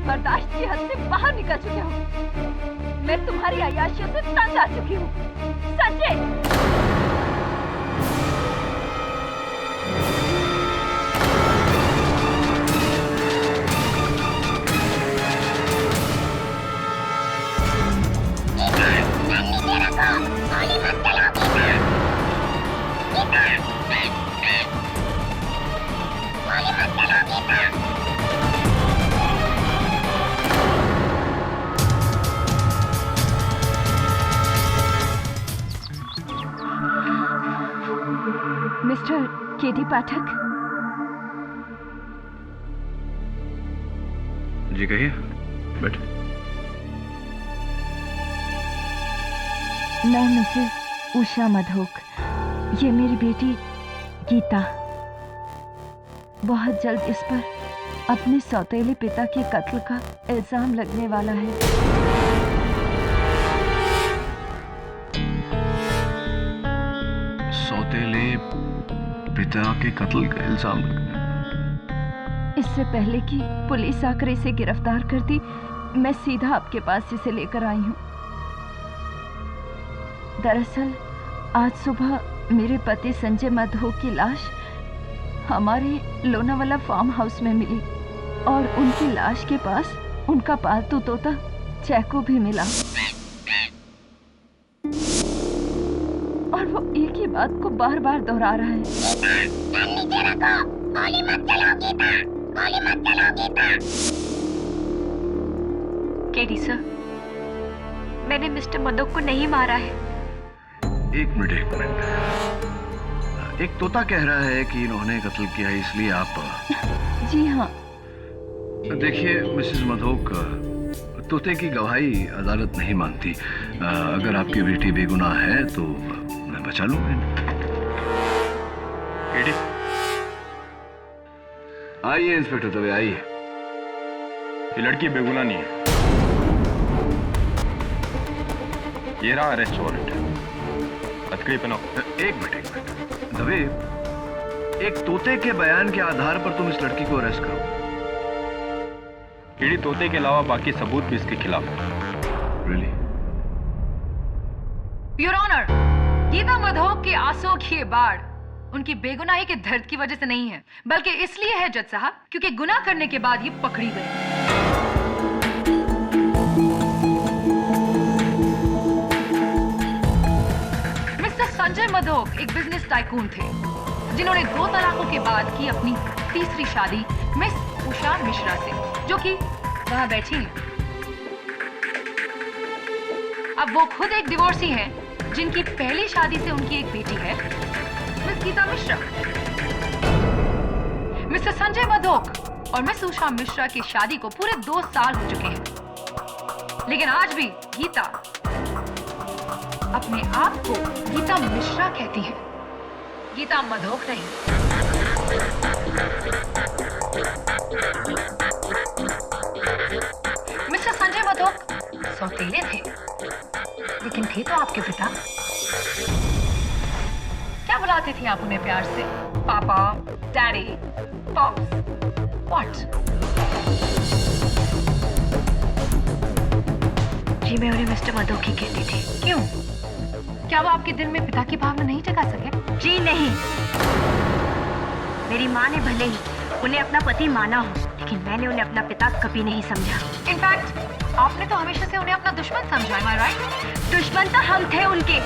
बर्दाश्त की हद से बाहर निकल चुके हो। मैं तुम्हारी अय्याशियों से तंग आ चुकी हूँ। संजय, मिस्टर केडी पाठक। जी कहिए, बैठ। मैं मिसेस उषा मधोक, ये मेरी बेटी गीता। बहुत जल्द इस पर अपने सौतेले पिता के कत्ल का इल्जाम लगने वाला है। सौतेले पिता के कत्ल का इल्जाम? इससे पहले कि पुलिस आकर इसे गिरफ्तार करती, मैं सीधा आपके पास इसे लेकर आई हूँ। दरअसल आज सुबह मेरे पति संजय मधोक की लाश हमारे लोनावाला फार्म हाउस में मिली और उनकी लाश के पास उनका पालतू तोता चैको भी मिला। और वो एक ही बात को बार बार दोहरा रहा है। केडी सर, मैंने मिस्टर मधोक को नहीं मारा है। एक मिनट। एक तोता कह रहा है कि इन्होंने कत्ल किया है, इसलिए आप? जी हाँ। देखिए मिसेस मधोक, तोते की गवाही अदालत नहीं मानती। अगर आपकी बेटी बेगुनाह है तो मैं बचा लूंगा। आइए इंस्पेक्टर दवे, आइए। ये लड़की बेगुनाह नहीं है। ये रहा अरेस्ट वारंट। हथकड़ी पहनाओ। एक मिनट दवे, एक तोते के बयान के आधार पर तुम इस लड़की को अरेस्ट करो? केडी, तोते के अलावा बाकी सबूत भी इसके खिलाफ है। Really? Your honour, Geeta Madhok के आंसुओं की ये बाढ़ उनकी बेगुनाही के दर्द की वजह से नहीं है, बल्कि इसलिए है जज साहब क्योंकि गुनाह करने के बाद ये पकड़ी गई। मिस्टर संजय मधोक एक बिजनेस टाइकून थे जिन्होंने 2 तलाकों के बाद की अपनी तीसरी शादी मिस उषा मिश्रा से, जो कि वहां बैठी हैं। अब वो खुद एक डिवोर्सी हैं जिनकी पहली शादी से उनकी एक बेटी है, मिस गीता मिश्रा। मिस्टर संजय मधोक और मिस उषा मिश्रा की शादी को पूरे 2 साल हो चुके हैं, लेकिन आज भी गीता अपने आप को गीता मिश्रा कहती है, गीता मधोक नहीं। मिस्टर संजय मधोक सौतेले थे, लेकिन थे तो आपके पिता। क्या बुलाते थे आप उन्हें प्यार से? पापा, डैडी, पॉप्स, व्हाट? जी मैं उन्हें मिस्टर मधोक ही कहती थी। क्यों? क्या वो आपके दिल में पिता की भावना नहीं जगा सके? जी नहीं, मेरी माँ ने भले ही उन्हें अपना पति माना हो, लेकिन मैंने उन्हें अपना पिता कभी नहीं समझा। इनफैक्ट आपने तो हमेशा से उन्हें अपना दुश्मन समझा, am I right? दुश्मन तो हम थे उनके।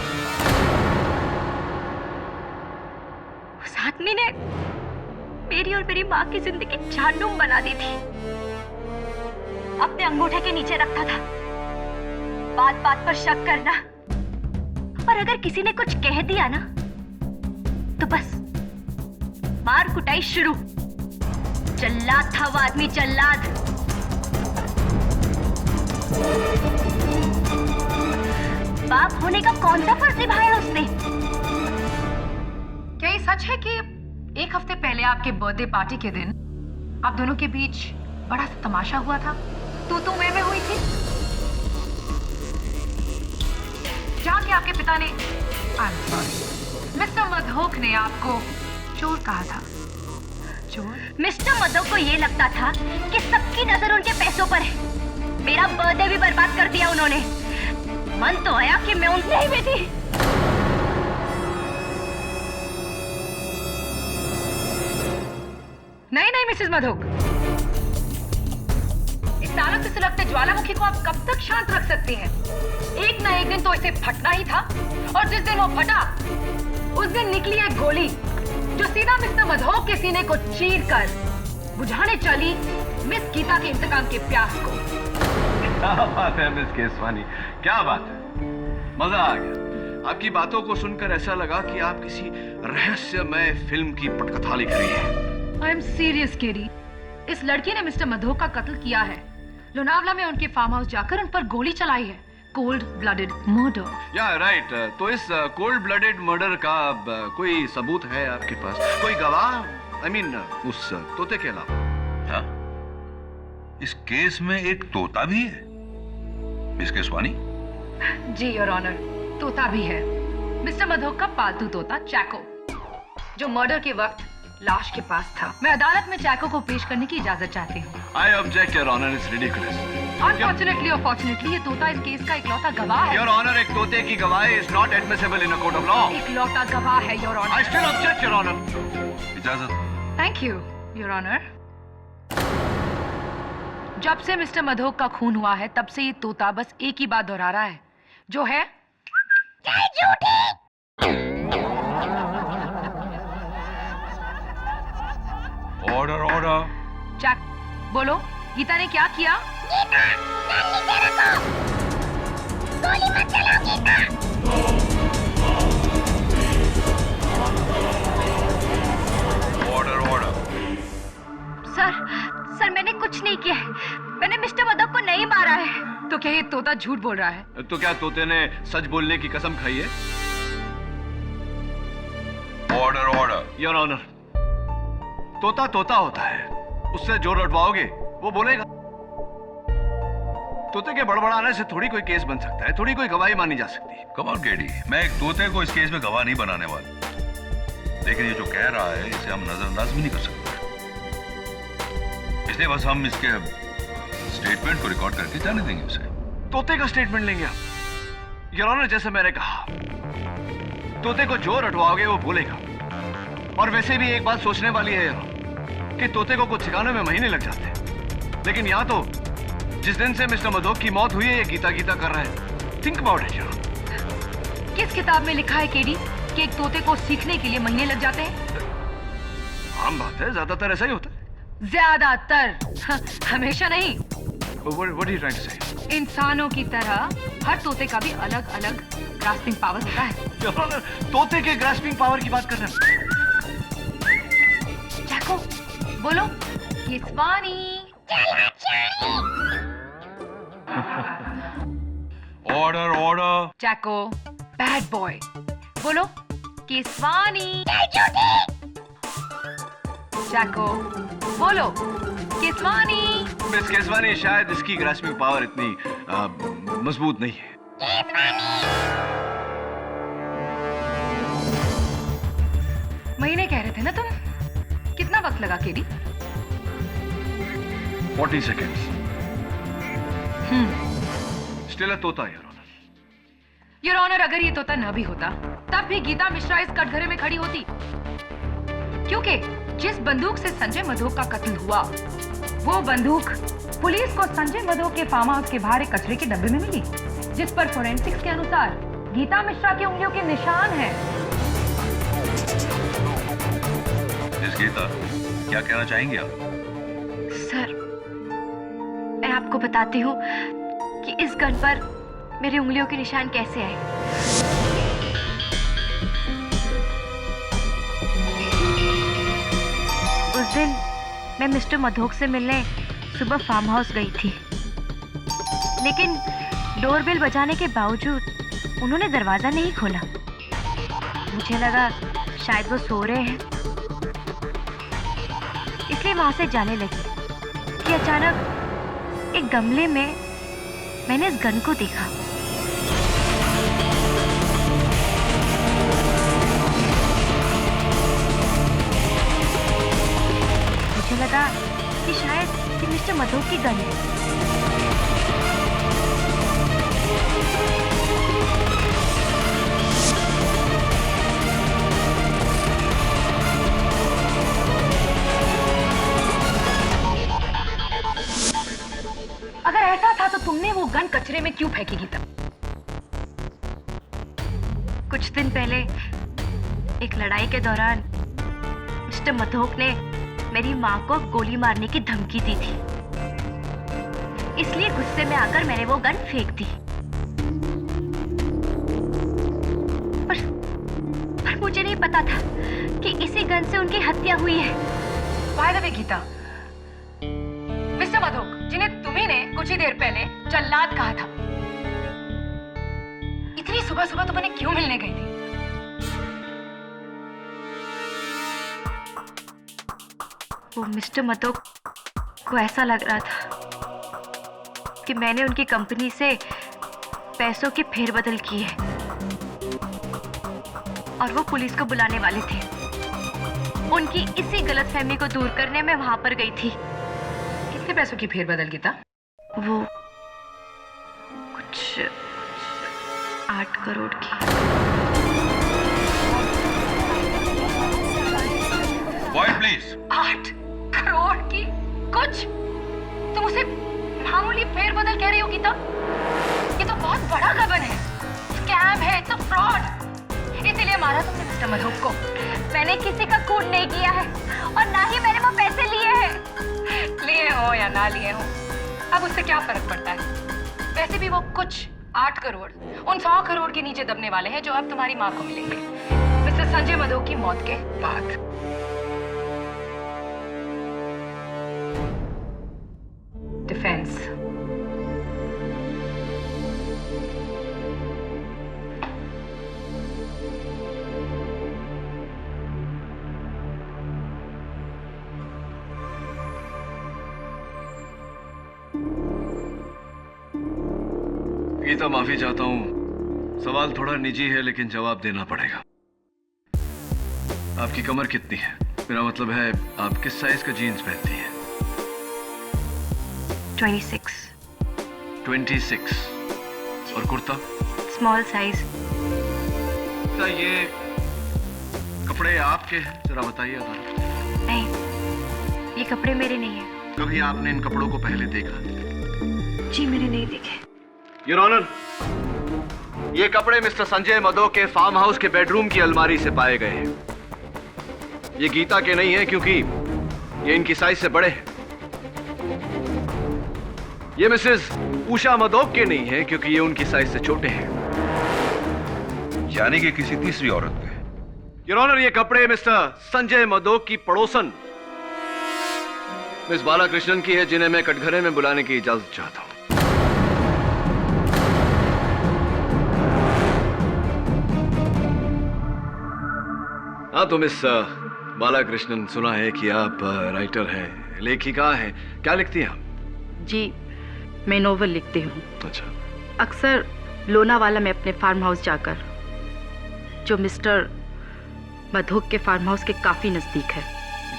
उस आदमी ने मेरी और मेरी माँ की जिंदगी जहन्नुम बना दी थी। अपने अंगूठे के नीचे रखता था, बात बात पर शक करना, और अगर किसी ने कुछ कह दिया ना तो बस मार कुटाई शुरू। जल्लाद था वो आदमी, जल्लाद। होने का कौन सा फर्ज निभाया उसने? क्या ये सच है कि एक हफ्ते पहले आपके बर्थडे पार्टी के दिन आप दोनों के बीच बड़ा सा तमाशा हुआ था? तू मैं हुई थी, जहाँ के आपके पिता ने मिस्टर मधोक ने आपको चोर कहा था। चोर? मिस्टर मधोक को ये लगता था कि सबकी नजर उनके पैसों पर है। मेरा बर्थडे भी बर्बाद कर दिया उन्होंने। मन तो आया कि मैं उनसे ही भी थी। नहीं मिसेस मधोक, इस तारों से सुलगते ज्वालामुखी को आप कब तक शांत रख सकती हैं? एक ना एक दिन तो इसे फटना ही था, और जिस दिन वो फटा उस दिन निकली एक गोली जो सीधा मिस्टर मधोक के सीने को चीरकर बुझाने चली मिस गीता के इंतकाम के प्यास को। क्या बात है मिस केसवानी, क्या बात है, मजा आ गया। आपकी बातों को सुनकर ऐसा लगा कि आप किसी रहस्यमय फिल्म की पटकथा लिख रही हैं। आई एम सीरियस केडी, इस लड़की ने मिस्टर मधोक का कत्ल किया है। लोनावला में उनके फार्म हाउस जाकर उन पर गोली चलाई है। Cold blooded murder. या राइट, तो इस कोल्ड ब्लडेड मर्डर का कोई सबूत है आपके पास? कोई गवाह? आई मीन उस तोते के अलावा? हाँ, इस केस में एक तोता भी है मिस केसवानी? जी योर ऑनर, तोता भी है। मिस्टर मधोक का पालतू तोता चैको, जो मर्डर के वक्त लाश के पास था। मैं अदालत में चैको को पेश करने की इजाजत चाहती हूँ। I object your honour, it's ridiculous. Unfortunately और फॉर्चुनेटली ये तोता इस केस का इकलौता गवाह है। योर ऑनर, एक तोते की गवाही is not admissible in a court of law. इकलौता गवाह है your honour. I still object your honour. इजाजत। Thank you your honour. जब से मिस्टर मधोक का खून हुआ है तब से ये तोता बस एक ही बात दोहरा रहा है, जो है ऑर्डर ऑर्डर। चैक, बोलो गीता ने क्या किया? गोली मत चलाओ गीता। Order order. सर मैंने कुछ नहीं किया है। मैंने मिस्टर मधोक को नहीं मारा है। तो क्या ये तोता झूठ बोल रहा है? तो क्या तोते ने सच बोलने की कसम खाई है? Order order. योर ऑनर, तोता तोता होता है, उससे जो रटवाओगे वो बोलेगा। तोते के बड़बड़ाने से थोड़ी कोई केस बन सकता है, थोड़ी कोई गवाही मानी जा सकती है। कम ऑन केडी, मैं एक तोते को इस केस में गवाह नहीं बनाने वाला, लेकिन ये जो कह रहा है इसे हम नजरअंदाज भी नहीं कर सकते, इसलिए बस हम इसके स्टेटमेंट को रिकॉर्ड करके जाने देंगे उसे। तोते का स्टेटमेंट लेंगे आप? योर ऑनर, जैसे मैंने कहा, तोते को जो रटवाओगे वो बोलेगा। और वैसे भी एक बात सोचने वाली है कि तोते को कुछ सिखाने में महीने लग जाते हैं, लेकिन यहाँ तो जिस दिन से मिस्टर मधोक की मौत हुई है ये गीता गीता कर रहे हैं। थिंक अबाउट इट यार। किस किताब में लिखा है केडी कि एक तोते को सीखने के लिए महीने लग जाते हैं? आम बात है, ज्यादातर ऐसा ही होता है। ज्यादातर, हमेशा नहीं। What are you trying to say? इंसानों की तरह हर तोते का भी अलग अलग ग्रास्पिंग पावर होता है। Your Honor, तोते के ग्रास्पिंग पावर की बात कर रहे हैं। चैको, बोलो Keswani. Order order. Chaco, bad boy, बोलो केसवानी। चैको, बोलो केसवानी। मिस केसवानी, शायद इसकी ग्रास्पिंग पावर इतनी मजबूत नहीं है। महीने कह रहे थे ना तुम? कितना वक्त लगा केडी? 40 seconds. Still a तोता, Your Honor. योर ऑनर, अगर ये तोता न भी होता तब भी गीता मिश्रा इस कटघरे में खड़ी होती, क्योंकि जिस बंदूक से संजय मधोक का कत्ल हुआ वो बंदूक पुलिस को संजय मधोक के फार्म हाउस के बाहर एक कचरे के डब्बे में मिली, जिस पर फोरेंसिक्स के अनुसार गीता मिश्रा की उंगलियों के निशान हैं। गीता, क्या कहना चाहेंगे आप? सर, मैं आपको बताती हूँ कि इस गन पर मेरी उंगलियों के निशान कैसे आए। उस दिन मैं मिस्टर मधोक से मिलने सुबह फार्म हाउस गई थी, लेकिन डोरबेल बजाने के बावजूद उन्होंने दरवाजा नहीं खोला। मुझे लगा शायद वो सो रहे हैं, इसलिए वहां से जाने लगी कि अचानक एक गमले में मैंने इस गन को देखा। मुझे लगा कि शायद ये मिस्टर मधोक की गन है। अगर ऐसा था तो तुमने वो गन कचरे में क्यों फेंकी गीता? कुछ दिन पहले एक लड़ाई के दौरान मिस्टर मधोक ने मेरी माँ को गोली मारने की धमकी दी थी, इसलिए गुस्से में आकर मैंने वो गन फेंक दी। पर मुझे नहीं पता था कि इसी गन से उनकी हत्या हुई है। By the way Geeta, mister Madhok जिन्हें तुम्ही ने कुछ ही देर पहले जल्लाद कहा था, इतनी सुबह सुबह तुम्हें क्यों मिलने गई थी? वो मिस्टर मधोक को ऐसा लग रहा था कि मैंने उनकी कंपनी से पैसों की फेरबदल की है और वो पुलिस को बुलाने वाले थे। उनकी इसी गलतफहमी को दूर करने में वहां पर गई थी। कितने पैसों की फेरबदल गीता? वो कुछ 8 करोड़ की। Quiet, please. 8 करोड़ की? कुछ? तुम उसे मामूली फेरबदल कह रही हो गीता? ये तो बहुत बड़ा गबन है, स्कैम है, इट्स अ फ्रॉड। इसीलिए मारा तुमने मिस्टर मधोक को। मैंने किसी का खून नहीं किया है और ना ही मैंने वो पैसे लिए हैं। लिए हो या ना लिए हो, अब उससे क्या फर्क पड़ता है? वैसे भी वो कुछ 8 करोड़ उन 100 करोड़ के नीचे दबने वाले हैं जो अब तुम्हारी माँ को मिलेंगे मिस्टर संजय मधोक की मौत के बाद। डिफेंस। गीता, माफी चाहता हूं, सवाल थोड़ा निजी है लेकिन जवाब देना पड़ेगा। आपकी कमर कितनी है? मेरा मतलब है आप किस साइज का जीन्स पहनती हैं? 26। 26। और कुर्ता? Small size. क्या ये कपड़े आपके हैं? जरा बताइए। नहीं, ये कपड़े मेरे नहीं हैं। कभी आपने इन कपड़ों को पहले देखा? जी मैंने नहीं देखे। योर ऑनर, ये कपड़े मिस्टर संजय मधोक के फार्म हाउस के बेडरूम की अलमारी से पाए गए हैं। ये गीता के नहीं है क्योंकि ये इनकी साइज से बड़े हैं। ये मिसेस उषा मधोक के नहीं है क्योंकि ये उनकी साइज से छोटे हैं। यानी कि किसी तीसरी औरत के। योर ऑनर, ये कपड़े मिस्टर संजय मधोक की पड़ोसन मिस बालाकृष्णन की है, जिन्हें मैं कटघरे में बुलाने की इजाजत चाहता हूं। हाँ तो मिस बालाकृष्णन, सुना है कि आप राइटर हैं, लेखिका हैं। क्या लिखती हैं आप? जी मैं नोवेल लिखती हूँ। अच्छा। अक्सर लोनावाला में अपने फार्म हाउस जाकर, जो मिस्टर मधोक के फार्म हाउस के काफी नजदीक है।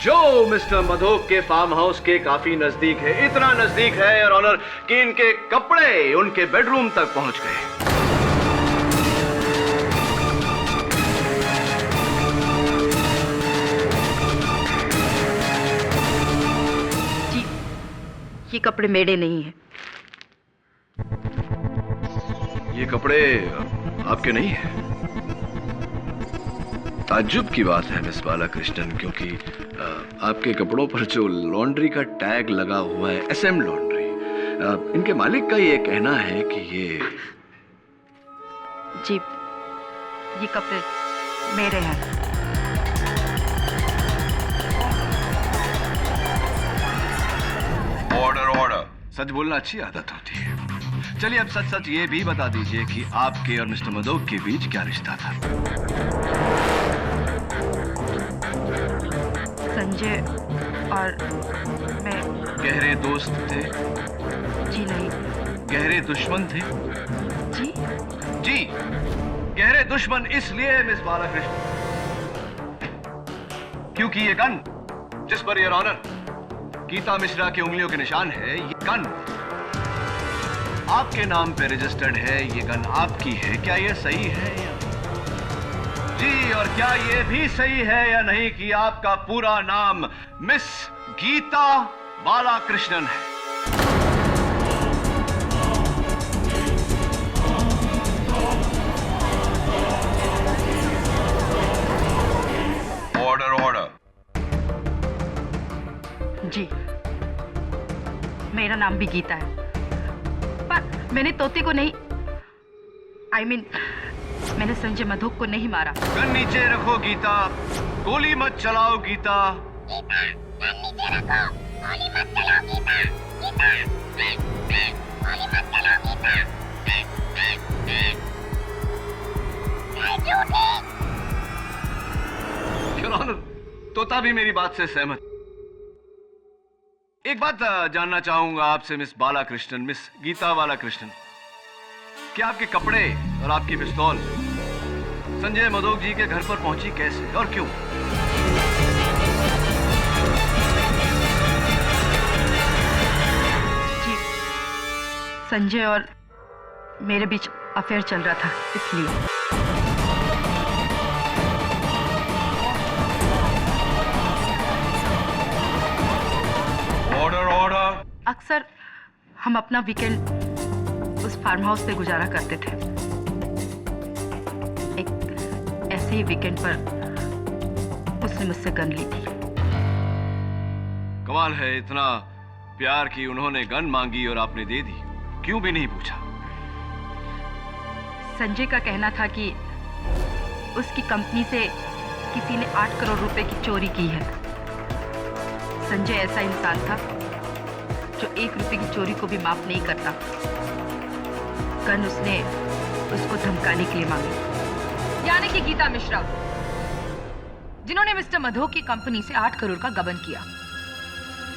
जो मिस्टर मधोक के फार्म हाउस के काफी नजदीक है, इतना नजदीक है योर ऑनर कि इनके कपड़े उनके बेडरूम तक पहुंच गए। जी ये कपड़े मेरे नहीं हैं। ये कपड़े आपके नहीं हैं? ताज्जुब की बात है मिस बालाकृष्णन, क्योंकि आपके कपड़ों पर जो लॉन्ड्री का टैग लगा हुआ है, SM लॉन्ड्री, इनके मालिक का ये कहना है कि ये जी ये कपड़े मेरे हैं। Order order. सच बोलना अच्छी आदत होती है। चलिए अब सच सच ये भी बता दीजिए कि आपके और मिस्टर मदोक के बीच क्या रिश्ता था? संजय और मैं। गहरे दोस्त थे? जी नहीं। गहरे दुश्मन थे? जी जी, गहरे दुश्मन इसलिए मिस बालाकृष्ण क्योंकि ये गन जिस per your honour Gita Mishra की उंगलियों के निशान है, ये गन आपके नाम पे रजिस्टर्ड है। ये गन आपकी है। क्या ये सही है या जी? और क्या ये भी सही है या नहीं कि आपका पूरा नाम मिस गीता बालाकृष्णन है? Order order. जी, मेरा नाम भी गीता है, पर मैंने तोते को नहीं, मैंने संजय मधोक को नहीं मारा। गन नीचे रखो गीता, गोली मत चलाओ गीता। योर ऑनर, तोता भी मेरी बात से सहमत। एक बात जानना चाहूंगा आपसे मिस बालाकृष्णन, मिस गीता बालाकृष्णन, क्या आपके कपड़े और आपकी पिस्तौल संजय मधोक जी के घर पर पहुंची कैसे और क्यों? जी, संजय और मेरे बीच अफेयर चल रहा था, इसलिए। Order order. अक्सर हम अपना वीकेंड उस फार्म हाउस से गुजारा करते थे। एक ऐसे ही वीकेंड पर उसने मुझसे गन ली थी। कमाल है, इतना प्यार की उन्होंने गन मांगी और आपने दे दी, क्यों भी नहीं पूछा? संजय का कहना था कि उसकी कंपनी से किसी ने 8 करोड़ रुपए की चोरी की है। संजय ऐसा इंसान था जो 1 रुपए की चोरी को भी माफ नहीं करता। गन उसने उसको धमकाने के लिए मांगी। यानी कि गीता मिश्रा, जिन्होंने मिस्टर मधोक की कंपनी से 8 करोड़ का गबन किया।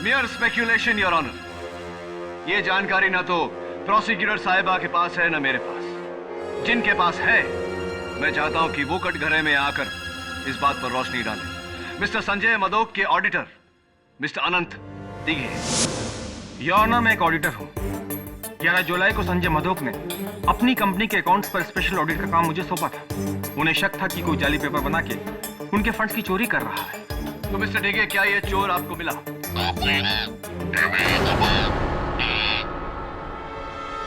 Mere speculation your honour. ये जानकारी ना तो प्रोसिक्यूटर साहिबा के पास है ना मेरे पास। जिनके पास है, मैं चाहता हूं कि वो कटघरे में आकर इस बात पर रोशनी डालें। मिस्टर संजय मधोक के auditor mister Anant Dighe. Your honour, मैं एक ऑडिटर हूँ। 11 जुलाई को संजय मधोक ने अपनी कंपनी के अकाउंट्स पर स्पेशल ऑडिट का काम मुझे सौंपा था। उन्हें शक था कि कोई जाली पेपर बना के उनके फंड्स की चोरी कर रहा है। तो मिस्टर डिगे, क्या ये चोर आपको मिला?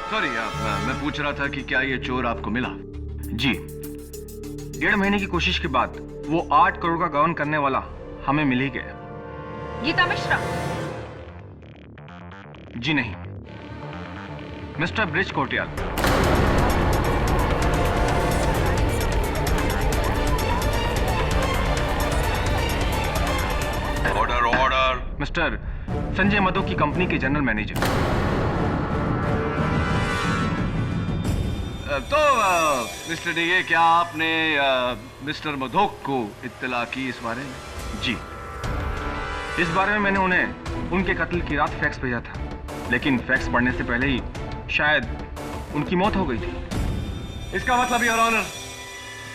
सॉरी, मैं पूछ रहा था कि क्या ये चोर आपको मिला? जी, 1.5 महीने की कोशिश के बाद वो 8 करोड़ का गबन करने वाला हमें मिल ही गया। गीता मिश्रा? जी नहीं, mister bridge Kotiyal. Order order. Mister Sanjay Madhok की कंपनी के जनरल मैनेजर। तो मिस्टर डिगे, क्या आपने मिस्टर मधोक को इत्तला की इस बारे में? जी, इस बारे में मैंने उन्हें उनके कत्ल की रात फैक्स भेजा था, लेकिन फैक्स पढ़ने से पहले ही शायद उनकी मौत हो गई थी। इसका मतलब योर ऑनर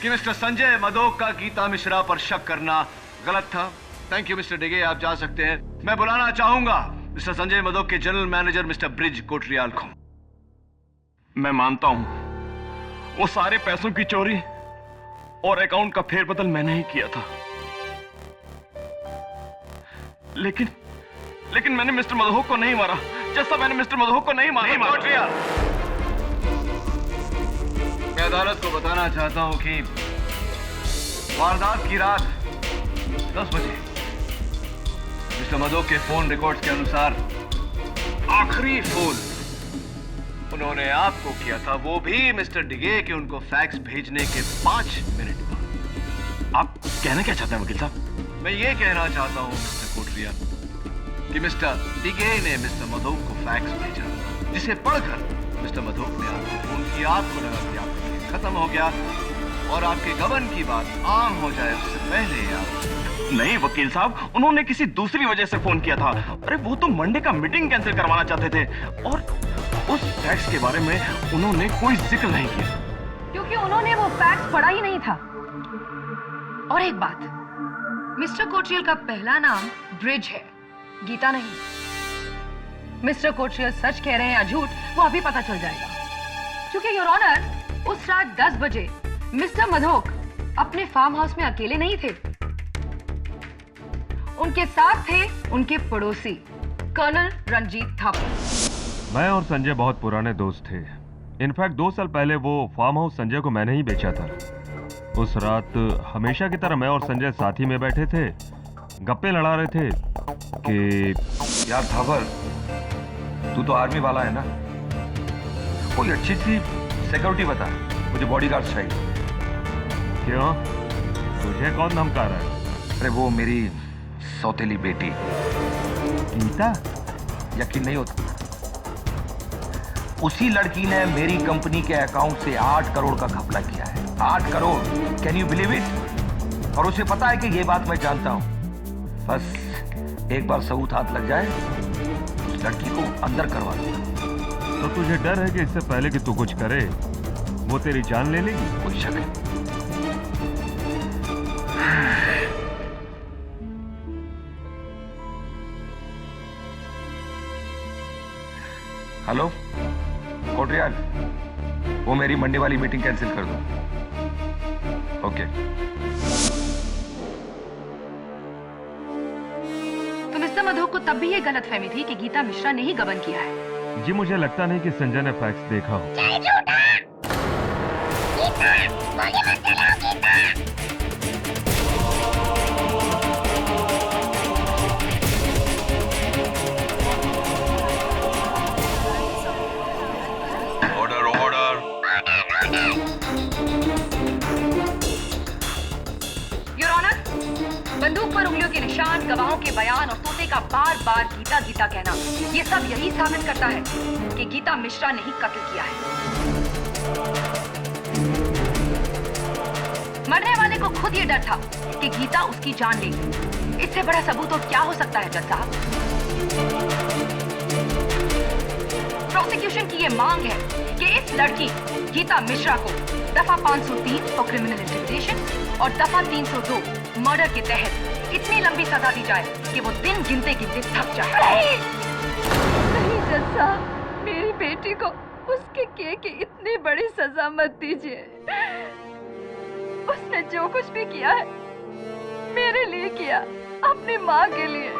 कि मिस्टर संजय मधोक का गीता मिश्रा पर शक करना गलत था। थैंक यू मिस्टर डिगे, आप जा सकते हैं। मैं बुलाना चाहूंगा मिस्टर संजय मधोक के general manager mister bridge Kotriyal को। मैं मानता हूं वो सारे पैसों की चोरी और अकाउंट का फेरबदल मैंने ही किया था, लेकिन मैंने मिस्टर मधोक को नहीं मारा, जैसा मैंने मिस्टर मधोक को नहीं मारा। मैं अदालत को बताना चाहता हूं कि वारदात की रात 10 बजे मिस्टर मधोक के फोन रिकॉर्ड्स के अनुसार आखिरी फोन उन्होंने आपको किया था, वो भी मिस्टर डिगे के उनको फैक्स भेजने के 5 मिनट बाद। आप कहना क्या चाहते हैं वकील साहब? मैं ये कहना चाहता हूं मिस्टर कोटरियाल कि मिस्टर डिगे ने मिस्टर मधोक को फैक्स भेजा, जिसे पढ़कर मिस्टर मधोक ने उनकी आग को लगा दिया, खत्म हो गया और आपके गबन की बात आम हो जाए उससे पहले यार। नहीं वकील साहब, उन्होंने किसी दूसरी वजह से फोन किया था। अरे वो तो मंडे का मीटिंग कैंसिल करवाना चाहते थे और उस टैक्स के बारे में उन्होंने कोई जिक्र नहीं किया क्योंकि उन्होंने वो फैक्स पढ़ा ही नहीं था। और एक बात, मिस्टर कोट्रियल का पहला नाम ब्रिज है, गीता नहीं। मिस्टर कोट्रियल सच कह रहे हैं या झूठ, वो अभी पता चल जाएगा। क्योंकि योर ऑनर, उस रात 10 बजे मिस्टर मधोक अपने फार्म हाउस में अकेले नहीं थे। उनके साथ थे उनके पड़ोसी कर्नल रंजीत थापर। मैं और संजय बहुत पुराने दोस्त थे। इनफैक्ट 2 साल पहले वो फार्म हाउस संजय को मैंने ही बेचा था। उस रात हमेशा की तरह मैं और संजय साथ ही में बैठे थे, गप्पे लड़ा रहे थे कि यार थापर, तू तो आर्मी वाला है ना, कोई अच्छी सी सिक्योरिटी बता, मुझे बॉडीगार्ड चाहिए। क्यों, तुझे कौन धमका रहा है? अरे वो मेरी सौतेली बेटी गीता। यकीन नहीं होता, उसी लड़की ने मेरी कंपनी के अकाउंट से 8 करोड़ का घपला किया है। 8 crore, can you believe it? और उसे पता है कि ये बात मैं जानता हूं। बस एक बार सबूत हाथ लग जाए, उस लड़की को अंदर करवा दूंगा। तो तुझे डर है कि इससे पहले कि तू कुछ करे वो तेरी जान ले लेगी? कोई शक नहीं। हेलो कोट्रियल, वो मेरी मंडे वाली मीटिंग कैंसिल कर दो। ओके। तो मिस्टर मधोक को तब भी ये गलतफहमी थी कि गीता मिश्रा ने ही गबन किया है। जी मुझे लगता नहीं कि संजय ने फैक्स देखा हो। Order order. योर ऑनर, बंदूक पर उंगलियों के निशान, गवाहों के बयान और तोते का बार बार गीता गीता कहना, ये सब यही साबित करता है कि गीता मिश्रा ने ही कत्ल किया है। मरने वाले को खुद ये डर था कि गीता उसकी जान लेगी। इससे बड़ा सबूत और क्या हो सकता है जज साहब? प्रोसिक्यूशन की ये मांग है कि इस लड़की गीता मिश्रा को दफा 503 फॉर क्रिमिनल इंटिमिडेशन और दफा 302 मर्डर के तहत इतनी लंबी सजा दी जाए कि वो दिन गिनते गिनते थक जाए। नहीं जज साहब, मेरी बेटी को उसके किए की इतनी बड़ी सजा मत दीजिए। उसने जो कुछ भी किया है मेरे लिए किया, अपनी माँ के लिए।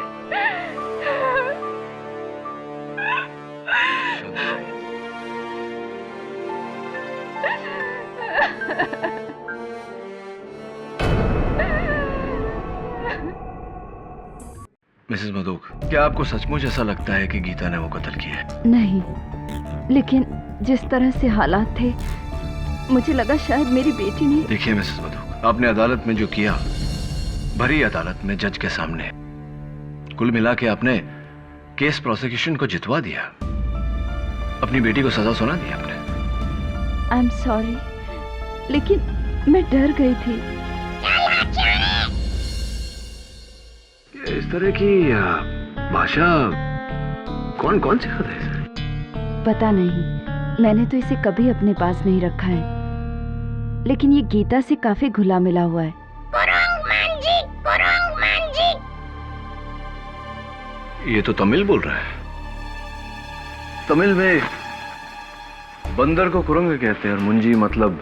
मिसेस मधोक, क्या आपको सचमुच ऐसा लगता है कि गीता ने वो कत्ल किया है? नहीं, लेकिन जिस तरह से हालात थे मुझे लगा शायद मेरी बेटी ने। देखिए मिसेस मधोक, आपने अदालत में जो किया, भरी अदालत में जज के सामने, कुल मिला के आपने केस प्रोसिक्यूशन को जितवा दिया, अपनी बेटी को सजा सुना दी आपने। आई एम सॉरी, लेकिन मैं डर गई थी। इस तरह की भाषा कौन कौन सिखाता है? पता नहीं, मैंने तो इसे कभी अपने पास नहीं रखा है, लेकिन ये गीता से काफी घुला मिला हुआ है। ये तो तमिल बोल रहा है। तमिल में बंदर को कुरंग कहते हैं और मुंजी मतलब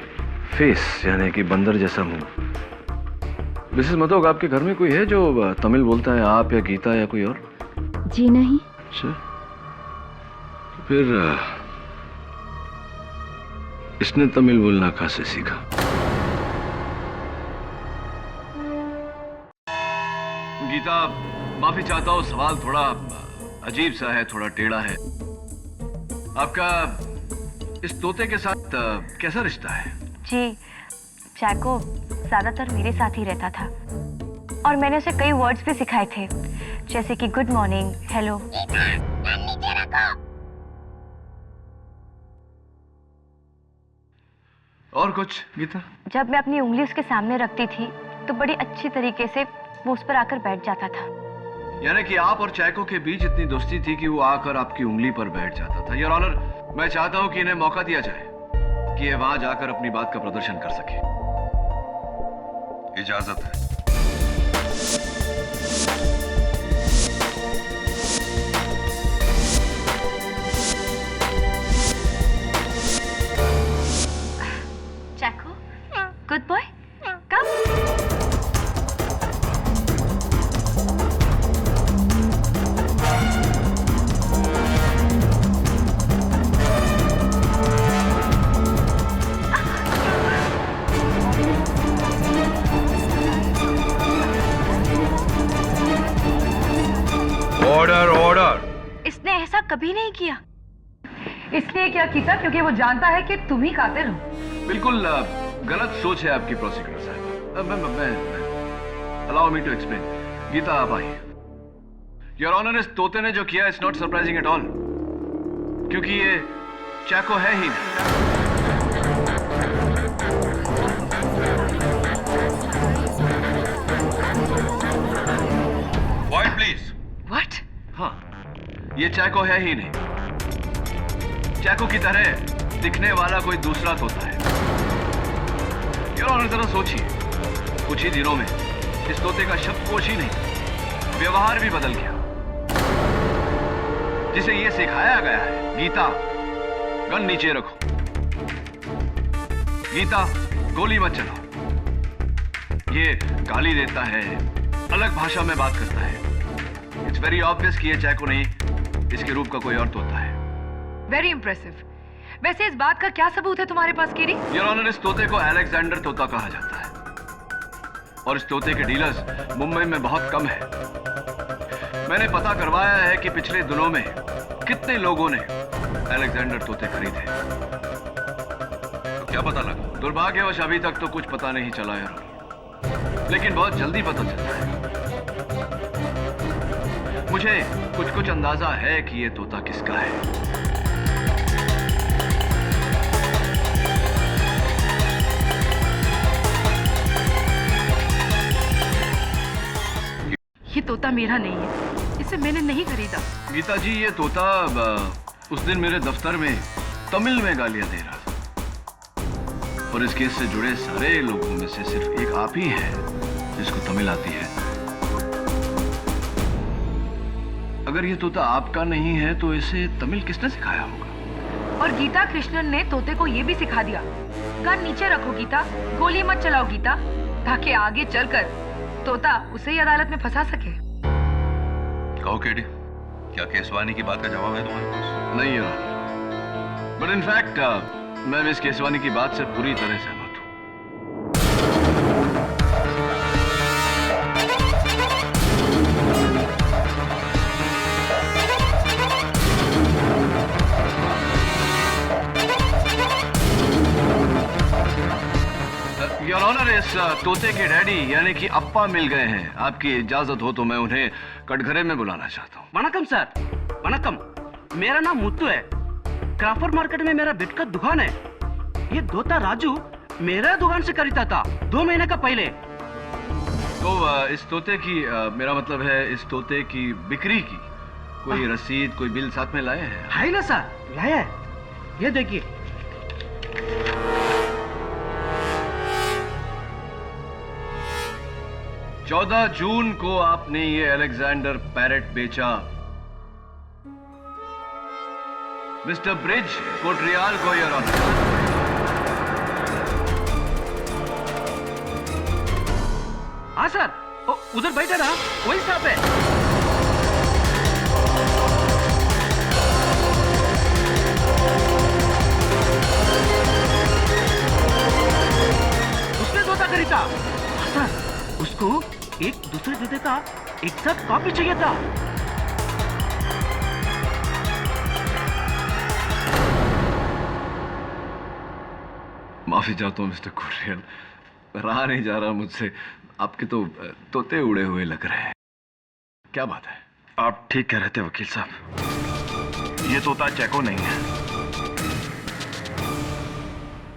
फेस, यानी कि बंदर जैसा मुंह। मिसेस मधोक, आपके घर में कोई है जो तमिल बोलता है, आप या गीता या कोई और? जी नहीं। अच्छा, तो फिर इसने तमिल बोलना कहाँ से सीखा? गीता, माफी चाहता हूँ, सवाल थोड़ा अजीब सा है, थोड़ा टेढ़ा है। आपका इस तोते के साथ कैसा रिश्ता है? जी, जैको ज्यादातर मेरे साथ ही रहता था और मैंने उसे कई वर्ड्स भी सिखाए थे, जैसे कि गुड मॉर्निंग, हेलो। और कुछ गीता? जब मैं अपनी उंगली उसके सामने रखती थी तो बड़ी अच्छी तरीके से वो उस पर आकर बैठ जाता था। यानी कि आप और चैको के बीच इतनी दोस्ती थी कि वो आकर आपकी उंगली पर बैठ जाता था। योर ऑनर, मैं चाहता हूं कि इन्हें मौका दिया जाए कि ये वहां जाकर अपनी बात का प्रदर्शन कर सके। इजाजत है। चैको, good boy, come. Order order. इसने ऐसा कभी नहीं किया। इसलिए क्या कीता? क्योंकि वो जानता है कि तुम ही कातिल हो। बिल्कुल गलत सोच है आपकी प्रोसिक्यूटर साहब। Allow me to explain. Geeta आप आइए। योर ऑनर, इस तोते ने जो किया it's not surprising at all, क्योंकि ये चैको है ही नहीं। Quiet, please. What? हाँ, ये चैको है ही नहीं। चैको की तरह दिखने वाला कोई दूसरा तोता है। योर ऑनर, जरा सोचिए, कुछ ही दिनों में इस तोते का शब्दकोश ही नहीं, व्यवहार भी बदल गया। जिसे ये सिखाया गया है, गीता गन नीचे रखो, गीता गोली मत चलाओ, ये गाली देता है, अलग भाषा में बात करता है। इट्स वेरी ऑब्वियस कि ये चैको नहीं, इसके रूप का कोई और तोता है। Very impressive. वैसे इस बात का क्या सबूत है तुम्हारे पास, केरी? योर ऑनर, इस तोते को अलेक्जेंडर तोता कहा जाता है और इस तोते के डीलर्स मुंबई में बहुत कम है। मैंने पता करवाया है कि पिछले दिनों में कितने लोगों ने अलेक्जेंडर तोते खरीदे। तो क्या पता लगा? दुर्भाग्यवश अभी तक तो कुछ पता नहीं चला यार, लेकिन बहुत जल्दी पता चलता है। मुझे कुछ अंदाजा है कि ये तोता किसका है। ये तोता मेरा नहीं है, इसे मैंने नहीं खरीदा। गीता जी, ये तोता उस दिन मेरे दफ्तर में तमिल में गालियां दे रहा था और इस केस से जुड़े सारे लोगों में से सिर्फ एक आप ही है जिसको तमिल आती है। अगर ये तोता आपका नहीं है तो इसे तमिल किसने सिखाया होगा? और गीता कृष्णन ने तोते को ये भी सिखा दिया, गन नीचे रखो गीता, गोली मत चलाओ गीता, ताकि आगे चलकर तोता उसे ही अदालत में फंसा सके। कहो केडी, क्या केसवानी की बात का जवाब है तुम्हारे पास? नहीं है, बट इनफैक्ट मैं मिस केसवानी की बात से पूरी तरह सहमत हूं। योर ऑनर, इस तोते के डैडी यानी कि अप्पा मिल गए हैं। आपकी इजाजत हो तो मैं उन्हें कटघरे में बुलाना चाहता हूँ। वनकम सर, वनकम। मेरा नाम मुत्तू है। क्राफर्ड मार्केट में मेरा बेट का दुकान है। ये तोता राजू मेरा दुकान से खरीदा था 2 महीने का पहले। तो इस तोते की मेरा मतलब है इस तोते की बिक्री की कोई रसीद, कोई बिल साथ में लाए हैं? है ना सर, लाया है। ये देखिए। 14 जून को आपने ये अलेक्जेंडर पैरेट बेचा मिस्टर ब्रिज कोटरियाल को, योर ऑनर। हाँ सर, उधर बैठा ना, वही साहब है। उसने तोता खरीदा। हाँ सर, उसको एक दूसरे जूते का एक साथ कॉपी चाहिए था। माफी चाहता हूं मिस्टर कोटरियाल, रहा नहीं जा रहा मुझसे। आपके तो तोते उड़े हुए लग रहे हैं। क्या बात है? आप ठीक कह रहे थे वकील साहब, ये तोता चैको नहीं है।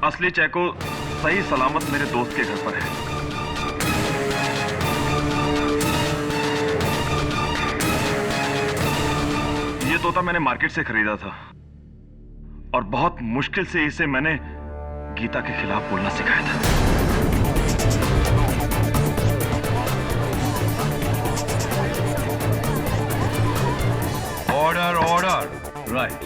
असली चेको सही सलामत मेरे दोस्त के घर पर है। ये तोता मैंने मार्केट से खरीदा था और बहुत मुश्किल से इसे मैंने गीता के खिलाफ बोलना सिखाया था। Order order. राइट।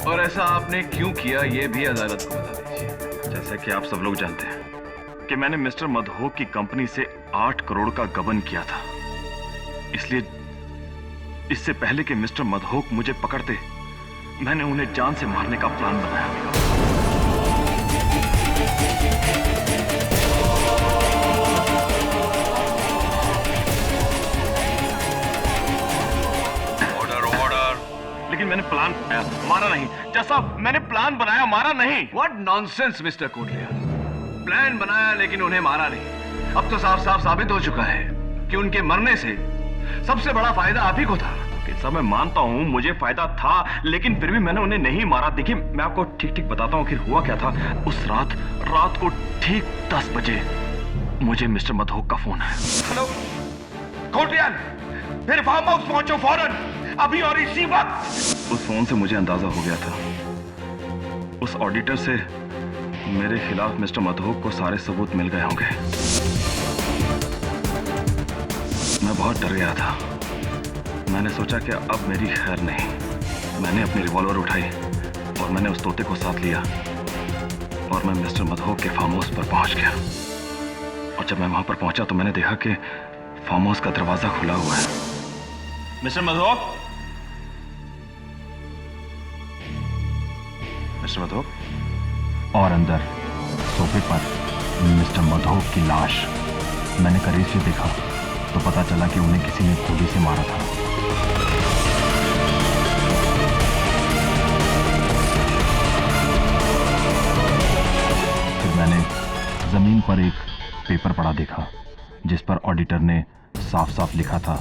और ऐसा आपने क्यों किया ये भी अदालत को बता दीजिए। जैसे कि आप सब लोग जानते हैं कि मैंने मिस्टर मधोक की कंपनी से 8 करोड़ का गबन किया था, इसलिए इससे पहले कि मिस्टर मधोक मुझे पकड़ते मैंने उन्हें जान से मारने का प्लान बनाया। Order order. लेकिन मैंने प्लान बनाया, मारा नहीं। जैसा मैंने प्लान बनाया, मारा नहीं। What nonsense mister Kotariyal. Plan बनाया लेकिन उन्हें मारा नहीं। अब तो साफ साफ साबित हो चुका है कि उनके मरने से सबसे बड़ा फायदा आप ही को था। मैं मानता हूं मुझे फायदा था, लेकिन फिर भी मैंने उन्हें नहीं मारा। देखिए मैं आपको ठीक ठीक बताता हूं कि हुआ क्या था। उस रात को ठीक 10 बजे मुझे मिस्टर मधोक का फोन आया। हेलो कोटरियाल, मेरे फार्म हाउस पहुंचो फौरन, अभी और इसी वक्त। उस फोन से मुझे अंदाजा हो गया था उस ऑडिटर से मेरे खिलाफ मिस्टर मधोक को सारे सबूत मिल गए होंगे। मैं बहुत डर गया था। मैंने सोचा कि अब मेरी खैर नहीं। मैंने अपनी रिवॉल्वर उठाई और मैंने उस तोते को साथ लिया और मैं मिस्टर मधोक के फार्म हाउस पर पहुंच गया। और जब मैं वहां पर पहुंचा तो मैंने देखा कि फार्म हाउस का दरवाजा खुला हुआ है। Mister Madhok, mister Madhok. और अंदर सोफे पर मिस्टर मधोक की लाश। मैंने करीब से देखा तो पता चला कि उन्हें किसी ने गोली से मारा था। फिर मैंने जमीन पर एक पेपर पड़ा देखा जिस पर ऑडिटर ने साफ साफ लिखा था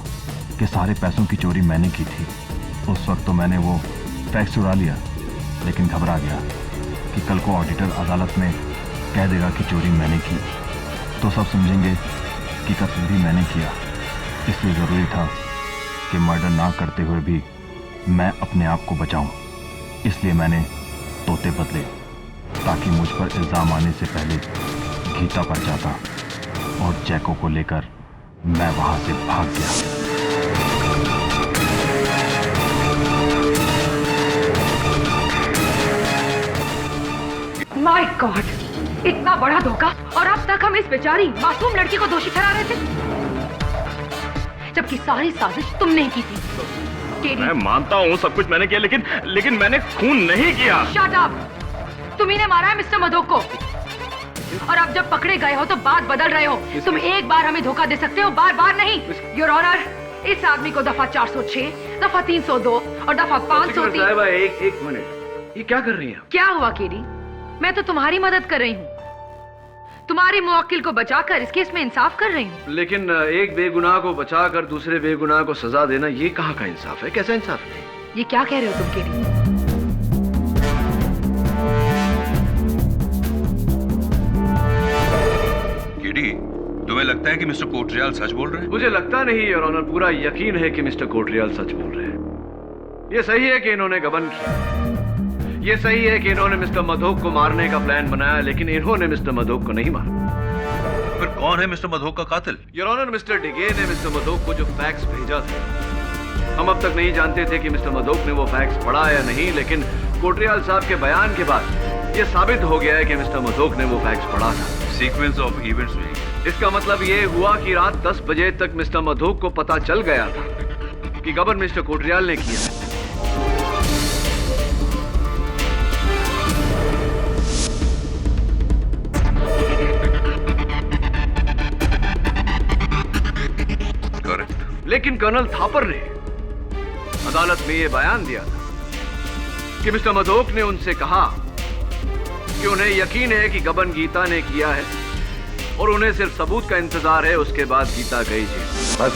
कि सारे पैसों की चोरी मैंने की थी। उस वक्त तो मैंने वो फैक्स उड़ा लिया, लेकिन घबरा गया कि कल को ऑडिटर अदालत में कह देगा कि चोरी मैंने की तो सब समझेंगे कि कत्ल भी मैंने किया। इसलिए ज़रूरी था कि मर्डर ना करते हुए भी मैं अपने आप को बचाऊं। इसलिए मैंने तोते बदले ताकि मुझ पर इल्ज़ाम आने से पहले गीता पर जाता और जैको को लेकर मैं वहां से भाग गया। माय गॉड, इतना बड़ा धोखा और अब तक हम इस बेचारी मासूम लड़की को दोषी ठहरा रहे थे, जबकि सारी साजिश तुमने की थी। मैं मानता हूँ सब कुछ मैंने किया, लेकिन मैंने खून नहीं किया। Shut up! तुम्ही ने मारा है मिस्टर मधोक को, और अब जब पकड़े गए हो तो बात बदल रहे हो। तुम एक बार हमें धोखा दे सकते हो, बार बार नहीं। योर ऑनर, इस आदमी को दफा 406, दफा 302 और दफा 503। एक मिनट, ये क्या कर रही हैं? क्या हुआ केडी? मैं तो तुम्हारी मदद कर रही हूँ, तुम्हारे मुवक्किल को बचाकर इस केस में इंसाफ कर रही हूँ। लेकिन एक बेगुनाह को बचाकर दूसरे बेगुनाह को सजा देना, ये कहाँ का इंसाफ है? कैसा इंसाफ है? ये क्या कह रहे हो तुम केडी? केडी, तुम्हें लगता है कि मिस्टर कोटरियाल सच बोल रहे हैं? मुझे लगता नहीं योर ऑनर, पूरा यकीन है कि मिस्टर कोटरियाल सच बोल रहे हैं। ये सही है कि इन्होंने गबन किया, ये सही है कि इन्होंने मिस्टर मधोक को मारने का प्लान बनाया, लेकिन इन्होंने मिस्टर मधोक को नहीं मारा। फिर कौन है मिस्टर मधोक का कातिल? योर ऑनर, मिस्टर डिगे ने मिस्टर मधोक को जो फैक्स भेजा था, हम अब तक नहीं जानते थे कि मिस्टर मधोक ने वो फैक्स पढ़ा या नहीं, लेकिन कोटरियाल साहब के बयान के बाद ये साबित हो गया है कि मिस्टर मधोक ने वो फैक्स पढ़ा था। सीक्वेंस ऑफ इवेंट्स में इसका मतलब ये हुआ कि रात 10 बजे तक मिस्टर मधोक को पता चल गया था कि गबन मिस्टर कोटरियाल ने किया। लेकिन कर्नल थापर ने अदालत में यह बयान दिया था कि मिस्टर मधोक ने उनसे कहा कि उन्हें यकीन है कि गबन गीता ने किया है और उन्हें सिर्फ सबूत का इंतजार है, उसके बाद गीता गई जेल। बस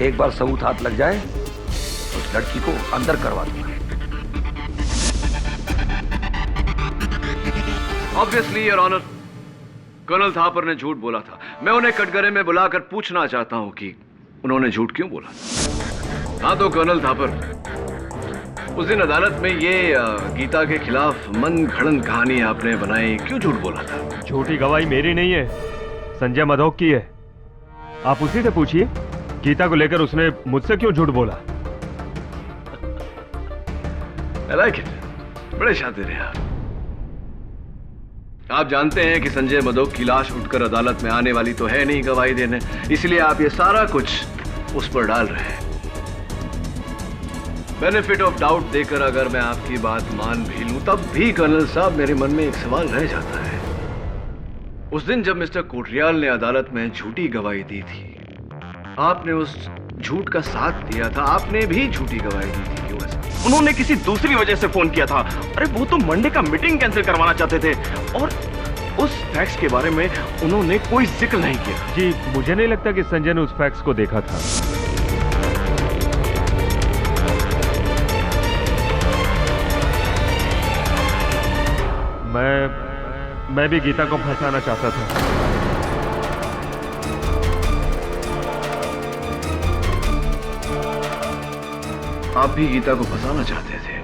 एक बार सबूत हाथ लग जाए उस लड़की को अंदर करवा दूंगा। Obviously your honour, colonel Thapar ने झूठ बोला था। मैं उन्हें कटघरे में बुलाकर पूछना चाहता हूं कि उन्होंने झूठ क्यों बोला। हाँ तो कर्नल थापर, उस दिन अदालत में ये गीता के खिलाफ मन घड़ंत कहानी आपने बनाई, क्यों झूठ बोला था? झूठी गवाही मेरी नहीं है, संजय मधोक की है। आप उसी से पूछिए, गीता को लेकर उसने मुझसे क्यों झूठ बोला। I like it. बड़े शातिर हैं आप जानते हैं कि संजय मधोक की लाश उठकर अदालत में आने वाली तो है नहीं गवाही देने, इसलिए आप ये सारा कुछ उस पर डाल रहे हैं। बेनिफिट ऑफ डाउट देकर अगर मैं आपकी बात मान भी लूं, तब भी कर्नल साहब मेरे मन में एक सवाल रह जाता है। उस दिन जब मिस्टर कोटरियाल ने अदालत में झूठी गवाही दी थी, आपने उस झूठ का साथ दिया था, आपने भी झूठी गवाही दी थी, क्यों ऐसा? उन्होंने किसी दूसरी वजह से फोन किया था। अरे वो तो मंडे का मीटिंग कैंसिल करवाना चाहते थे और उस फैक्स के बारे में उन्होंने कोई जिक्र नहीं किया। जी मुझे नहीं लगता कि संजय ने उस फैक्स को देखा था। मैं भी गीता को फंसाना चाहता था। आप भी गीता को फंसाना चाहते थे?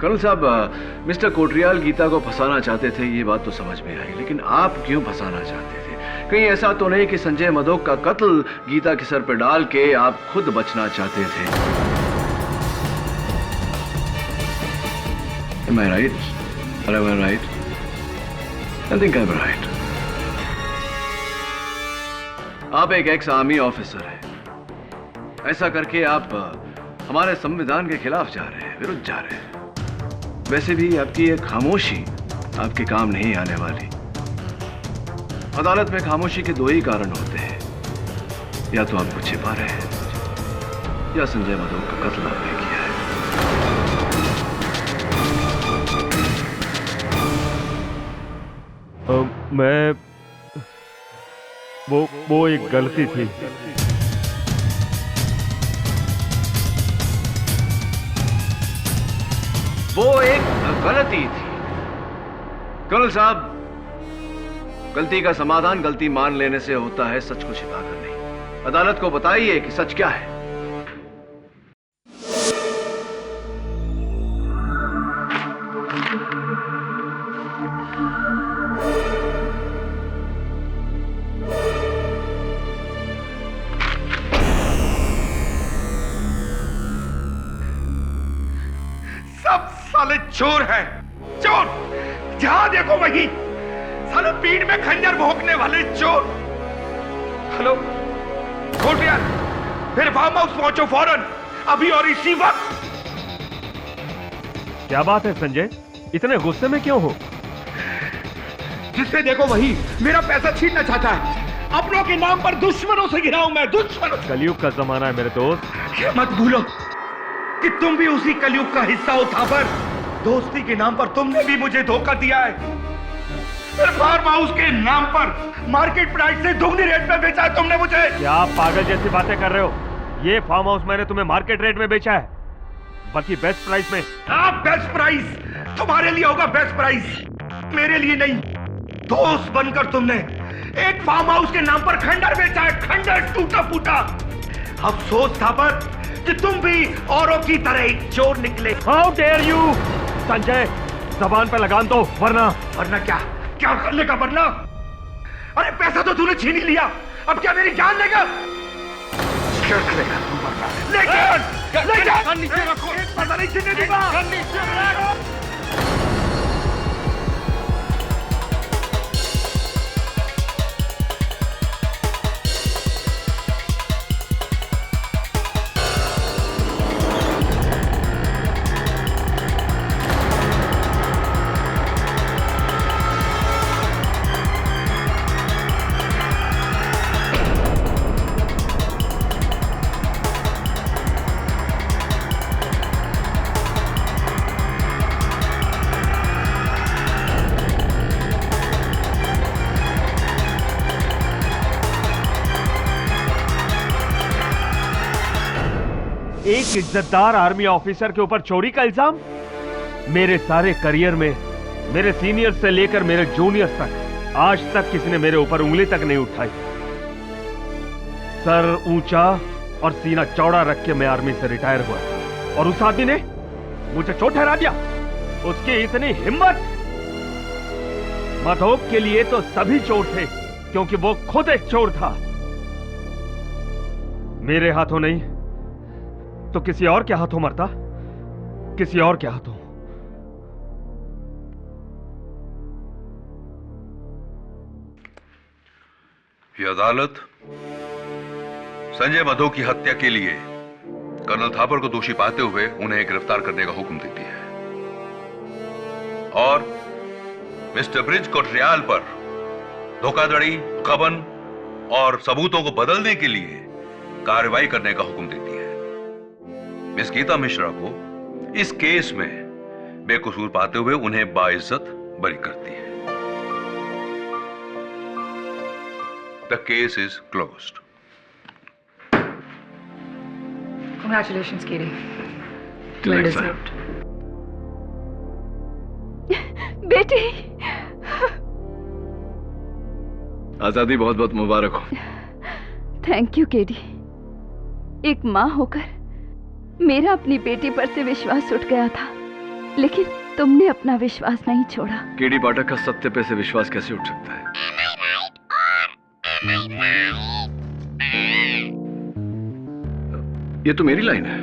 कर्नल साहब, मिस्टर कोटरियाल गीता को फंसाना चाहते थे, ये बात तो समझ में आई, लेकिन आप क्यों फंसाना चाहते थे? कहीं ऐसा तो नहीं कि संजय मधोक का कत्ल गीता के सर पर डाल के आप खुद बचना चाहते थे? Am I right? Or am I right? I think I'm right. आप एक एक्स आर्मी ऑफिसर हैं। ऐसा करके आप हमारे संविधान के खिलाफ जा रहे हैं, विरुद्ध जा रहे हैं। वैसे भी आपकी ये खामोशी आपके काम नहीं आने वाली। अदालत में खामोशी के दो ही कारण होते हैं, या तो आप कुछ छिपा रहे हैं या संजय मधोक का कत्ल आपने किया है। मैं वो एक गलती थी। वो एक गलती थी। कर्नल साहब, गलती का समाधान गलती मान लेने से होता है, सच को छिपाकर नहीं। अदालत को बताइए कि सच क्या है। साले चोर है, चोर। जहां देखो वही साले पीठ में खंजर भोंकने वाले चोर। हेलो कोटरियाल, फिर फार्म हाउस पहुंचो फौरन, अभी और इसी वक्त। क्या बात है संजय, इतने गुस्से में क्यों हो? जिससे देखो वही मेरा पैसा छीनना चाहता है। अपनों के नाम पर दुश्मनों से घिरा हूं मैं, दुश्मनों। कलयुग का जमाना है मेरे दोस्त। मत भूलो कि तुम भी उसी कलयुग का हिस्सा हो थापर। दोस्ती के नाम पर तुमने भी मुझे धोखा दिया है। फार्म हाउस के नाम पर मार्केट प्राइस से दुगनी रेट में बेचा है तुमने मुझे। क्या आप पागल जैसी बातें कर रहे हो? ये फार्म हाउस मैंने तुम्हें मार्केट रेट में बेचा है, बल्कि बेस्ट प्राइस में। हाँ, बेस्ट प्राइस तुम्हारे लिए होगा, बेस्ट प्राइस मेरे लिए नहीं। दोस्त बनकर तुमने एक फार्म हाउस के नाम पर खंडर बेचा है, खंडर टूटा फूटा। अफसोस था पर कि तुम भी औरों की तरह एक चोर निकले। हाउ डेयर यू संजय, जबान पे लगाम दो, वरना क्या क्या करने का वरना? अरे पैसा तो तूने छीन ही लिया, अब क्या मेरी जान लेगा? क्या करेगा तू वरना? लेकिन नीचे रखो, पता नहीं छीनने दूंगा। एक इज्जतदार आर्मी ऑफिसर के ऊपर चोरी का इल्जाम? मेरे सारे करियर में मेरे सीनियर से लेकर मेरे जूनियर तक आज तक किसी ने मेरे ऊपर उंगली तक नहीं उठाई। सर ऊंचा और सीना चौड़ा रख के मैं आर्मी से रिटायर हुआ था, और उस आदमी ने मुझे चोर ठहरा दिया। उसकी इतनी हिम्मत! मधोक के लिए तो सभी चोर थे, क्योंकि वो खुद एक चोर था। मेरे हाथों नहीं तो किसी और के हाथों मरता, किसी और के हाथों। ये अदालत संजय मधोक की हत्या के लिए कर्नल थापर को दोषी पाते हुए उन्हें गिरफ्तार करने का हुक्म देती है, और मिस्टर ब्रिज को ट्रायल पर धोखाधड़ी, गबन और सबूतों को बदलने के लिए कार्रवाई करने का हुक्म देती है। मिस गीता मिश्रा को इस केस में बेकसूर पाते हुए उन्हें बाइज्जत बरी करती है। The case is closed. Congratulations, Katie. Well deserved. बेटी, आजादी बहुत बहुत मुबारक हो। Thank you KD. एक माँ होकर मेरा अपनी बेटी पर से विश्वास उठ गया था, लेकिन तुमने अपना विश्वास नहीं छोड़ा। केडी पाठक का सत्य पे से विश्वास कैसे उठ सकता है? ये तो मेरी लाइन है।